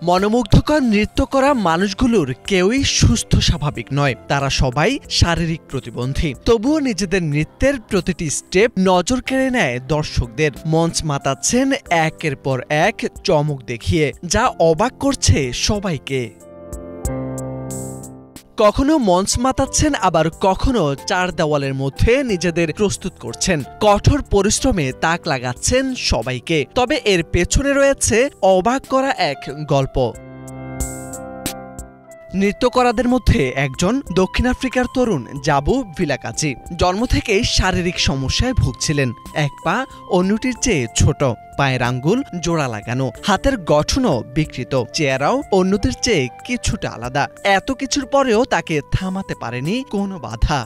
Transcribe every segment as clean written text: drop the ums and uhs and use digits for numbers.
মনোমুগ্ধকর নৃত্য করা মানুষগুলোর কেউই সুস্থ স্বাভাবিক নয়, তারা সবাই শারীরিক প্রতিবন্ধী। তবুও নিজেদের নৃত্যের প্রতিটি স্টেপ নজর কেড়ে নেয় দর্শকদের। মঞ্চ মাতাচ্ছেন একের পর এক চমক দেখিয়ে, যা অবাক করছে সবাইকে। কখনো মঞ্চ মাতাচ্ছেন, আবার কখনো চার দেওয়ালের মধ্যে নিজেদের প্রস্তুত করছেন। কঠোর পরিশ্রমে তাক লাগাচ্ছেন সবাইকে। তবে এর পেছনে রয়েছে অবাক করা এক গল্প। নৃত্যকরাদের মধ্যে একজন দক্ষিণ আফ্রিকার তরুণ জাবু ভিলাকাজি। জন্ম থেকেই শারীরিক সমস্যায় ভুগছিলেন। এক পা অন্যটির চেয়ে ছোট, পায়ের আঙ্গুল জোড়া লাগানো, হাতের গঠনও বিকৃত, চেহারাও অন্যদের চেয়ে কিছুটা আলাদা। এত কিছুর পরেও তাকে থামাতে পারেনি কোনো বাধা।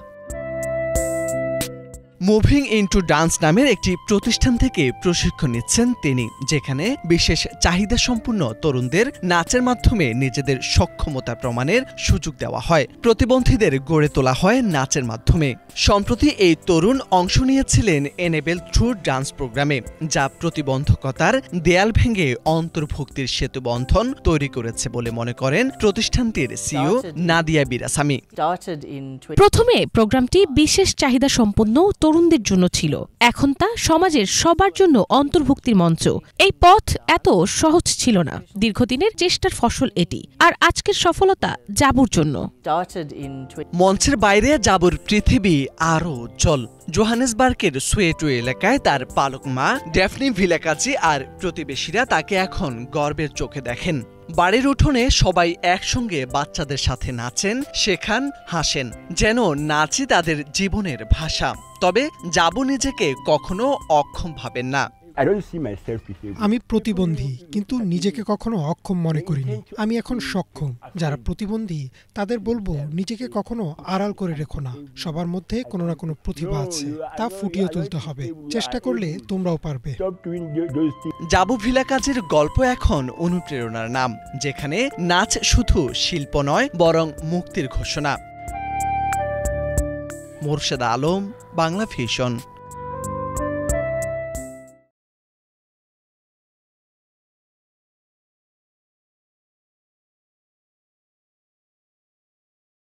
মুভিং ইনটু ডান্স নামের একটি প্রতিষ্ঠান থেকে প্রশিক্ষণ নিচ্ছেন তিনি, যেখানে বিশেষ চাহিদা সম্পন্ন তরুণদের নাচের মাধ্যমে নিজেদের সক্ষমতা প্রমাণের সুযোগ দেওয়া হয়। প্রতিবন্ধীদের গড়ে তোলা হয় নাচের মাধ্যমে। সম্প্রতি এই তরুণ অংশ নিয়েছিলেন এনেবেল থ্রু ডান্স প্রোগ্রামে, যা প্রতিবন্ধকতার দেয়াল ভেঙে অন্তর্ভুক্তির সেতুবন্ধন তৈরি করেছে বলে মনে করেন প্রতিষ্ঠানটির সিইও নাদিয়া বিরাসামি। প্রথমে প্রোগ্রামটি বিশেষ চাহিদা সম্পন্ন তরুণদের জন্য ছিল, এখন তা সমাজের সবার জন্য অন্তর্ভুক্তির মঞ্চ। এই পথ এত সহজ ছিল না, দীর্ঘদিনের চেষ্টার ফসল এটি, আর আজকের সফলতা জাবুর জন্য। মঞ্চের বাইরে জাবুর পৃথিবী আরও উজ্জ্বল। জোহানেসবার্গের সোয়েটো এলাকায় তার পালক মা ড্যাফনি ভিলাকাজি আর প্রতিবেশীরা তাকে এখন গর্বের চোখে দেখেন। বাড়ির উঠোনে সবাই একসঙ্গে বাচ্চাদের সাথে নাচেন, শেখান, হাসেন, যেন নাচই তাদের জীবনের ভাষা। তবে জাবু নিজেকে কখনো অক্ষম ভাবেন না। আমি প্রতিবন্ধী, কিন্তু নিজেকে কখনো অক্ষম মনে করিনি। আমি এখন সক্ষম। যারা প্রতিবন্ধী তাদের বলবো, নিজেকে কখনো আড়াল করে রেখো না। সবার মধ্যে কোনো না কোনো প্রতিভা আছে, তা ফুটিয়ে তুলতে হবে। চেষ্টা করলে তোমরাও পারবে। জাবু ভিলাকাজির গল্প এখন অনুপ্রেরণার নাম, যেখানে নাচ শুধু শিল্প নয়, বরং মুক্তির ঘোষণা। মোরশেদ আলম, বাংলা ভিশন।